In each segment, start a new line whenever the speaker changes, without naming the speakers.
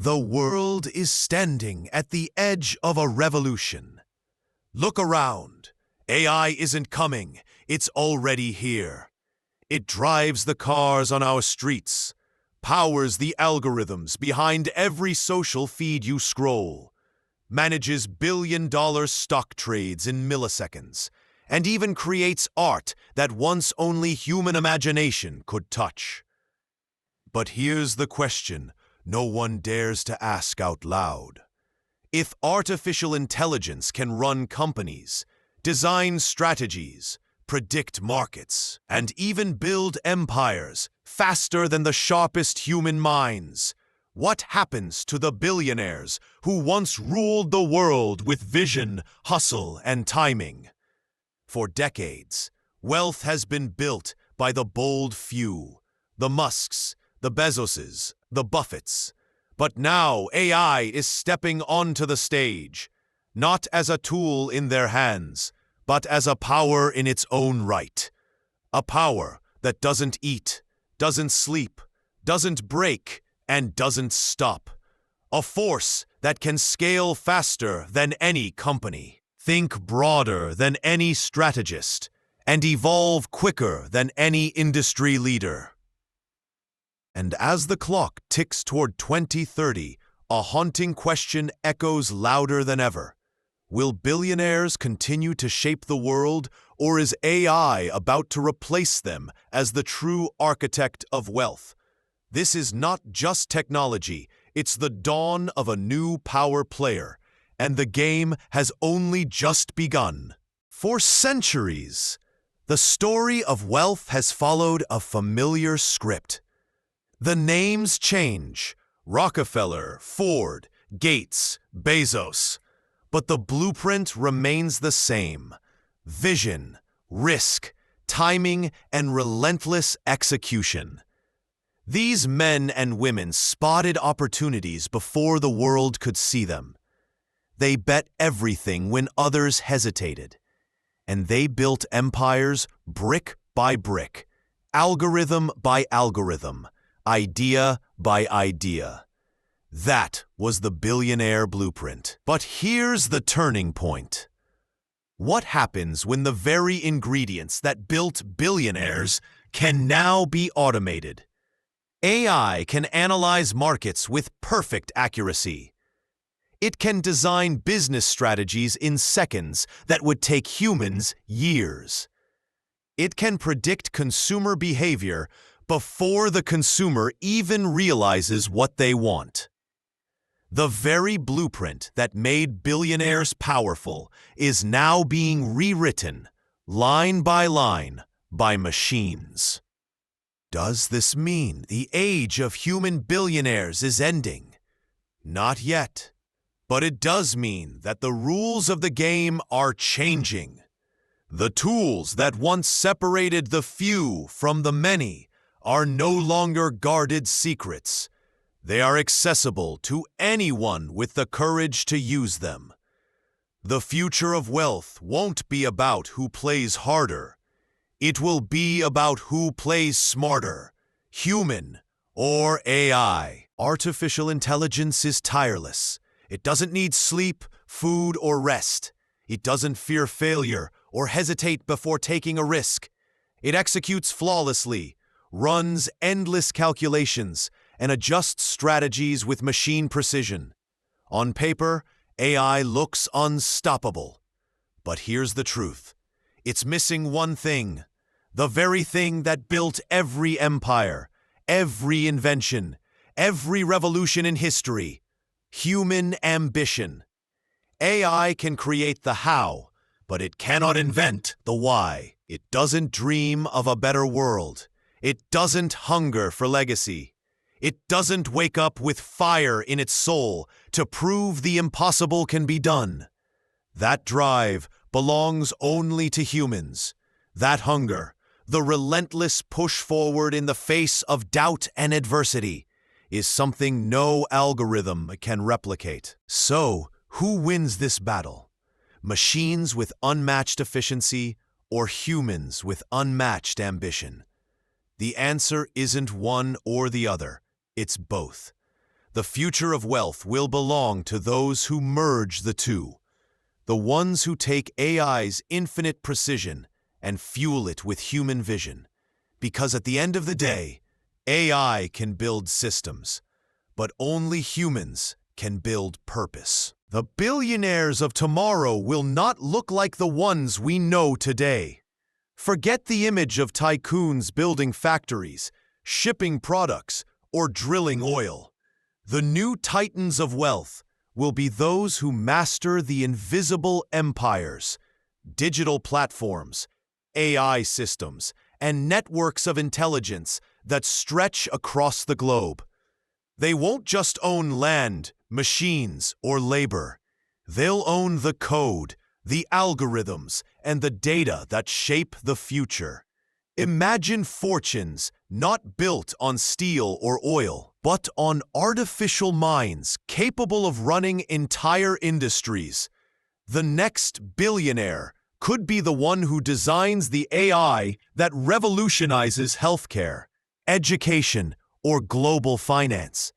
The world is standing at the edge of a revolution. Look around. AI isn't coming, it's already here. It drives the cars on our streets, powers the algorithms behind every social feed you scroll, manages billion-dollar stock trades in milliseconds, and even creates art that once only human imagination could touch. But here's the question no one dares to ask out loud. If artificial intelligence can run companies, design strategies, predict markets, and even build empires faster than the sharpest human minds, what happens to the billionaires who once ruled the world with vision, hustle, and timing? For decades, wealth has been built by the bold few, the Musks, the Bezoses, the Buffetts. But now AI is stepping onto the stage, not as a tool in their hands, but as a power in its own right. A power that doesn't eat, doesn't sleep, doesn't break, and doesn't stop. A force that can scale faster than any company, think broader than any strategist, and evolve quicker than any industry leader. And as the clock ticks toward 2030, a haunting question echoes louder than ever. Will billionaires continue to shape the world, or is AI about to replace them as the true architect of wealth? This is not just technology, it's the dawn of a new power player, and the game has only just begun. For centuries, the story of wealth has followed a familiar script. The names change: Rockefeller, Ford, Gates, Bezos. But the blueprint remains the same: vision, risk, timing, and relentless execution. These men and women spotted opportunities before the world could see them. They bet everything when others hesitated. And they built empires brick by brick, algorithm by algorithm, idea by idea. That was the billionaire blueprint. But here's the turning point. What happens when the very ingredients that built billionaires can now be automated? AI can analyze markets with perfect accuracy. It can design business strategies in seconds that would take humans years. It can predict consumer behavior before the consumer even realizes what they want. The very blueprint that made billionaires powerful is now being rewritten, line by machines. Does this mean the age of human billionaires is ending? Not yet. But it does mean that the rules of the game are changing. The tools that once separated the few from the many are no longer guarded secrets. They are accessible to anyone with the courage to use them. The future of wealth won't be about who plays harder. It will be about who plays smarter, human or AI. Artificial intelligence is tireless. It doesn't need sleep, food, or rest. It doesn't fear failure or hesitate before taking a risk. It executes flawlessly, runs endless calculations, and adjusts strategies with machine precision. On paper, AI looks unstoppable. But here's the truth. It's missing one thing, the very thing that built every empire, every invention, every revolution in history: human ambition. AI can create the how, but it cannot invent the why. It doesn't dream of a better world. It doesn't hunger for legacy. It doesn't wake up with fire in its soul to prove the impossible can be done. That drive belongs only to humans. That hunger, the relentless push forward in the face of doubt and adversity, is something no algorithm can replicate. So, who wins this battle? Machines with unmatched efficiency or humans with unmatched ambition? The answer isn't one or the other. It's both. The future of wealth will belong to those who merge the two, the ones who take AI's infinite precision and fuel it with human vision. Because at the end of the day, AI can build systems, but only humans can build purpose. The billionaires of tomorrow will not look like the ones we know today. Forget the image of tycoons building factories, shipping products, or drilling oil. The new titans of wealth will be those who master the invisible empires, digital platforms, AI systems, and networks of intelligence that stretch across the globe. They won't just own land, machines, or labor. They'll own the code, the algorithms, and the data that shape the future. Imagine fortunes not built on steel or oil, but on artificial minds capable of running entire industries. The next billionaire could be the one who designs the AI that revolutionizes healthcare, education, or global finance.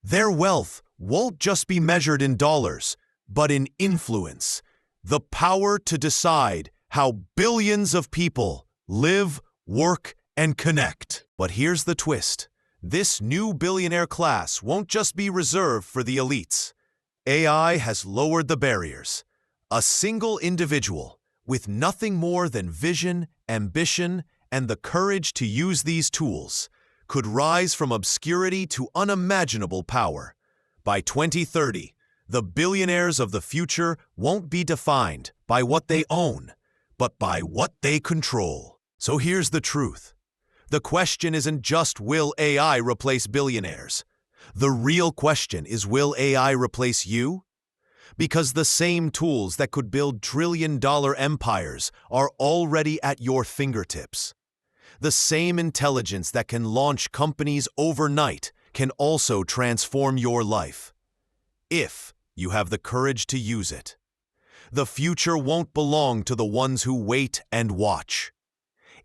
Their wealth won't just be measured in dollars, but in influence, the power to decide how billions of people live, work, and connect. But here's the twist. This new billionaire class won't just be reserved for the elites. AI has lowered the barriers. A single individual with nothing more than vision, ambition, and the courage to use these tools could rise from obscurity to unimaginable power. By 2030, the billionaires of the future won't be defined by what they own, but by what they control. So here's the truth. The question isn't just, will AI replace billionaires? The real question is, will AI replace you? Because the same tools that could build trillion-dollar empires are already at your fingertips. The same intelligence that can launch companies overnight can also transform your life, if you have the courage to use it. The future won't belong to the ones who wait and watch.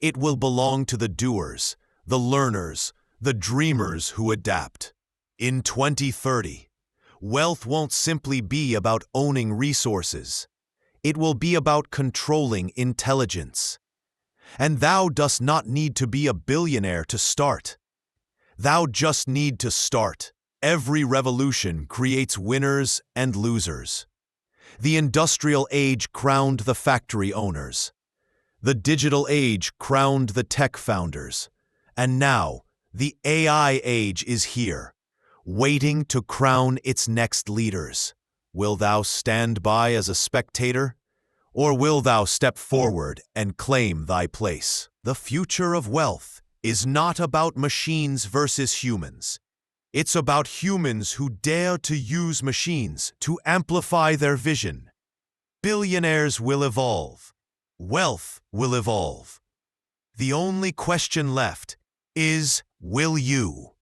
It will belong to the doers, the learners, the dreamers who adapt. In 2030, wealth won't simply be about owning resources. It will be about controlling intelligence. And thou dost not need to be a billionaire to start. Thou just need to start. Every revolution creates winners and losers. The industrial age crowned the factory owners. The digital age crowned the tech founders. And now, the AI age is here, waiting to crown its next leaders. Will thou stand by as a spectator? Or will thou step forward and claim thy place? The future of wealth is not about machines versus humans. It's about humans who dare to use machines to amplify their vision. Billionaires will evolve. Wealth will evolve. The only question left is, will you?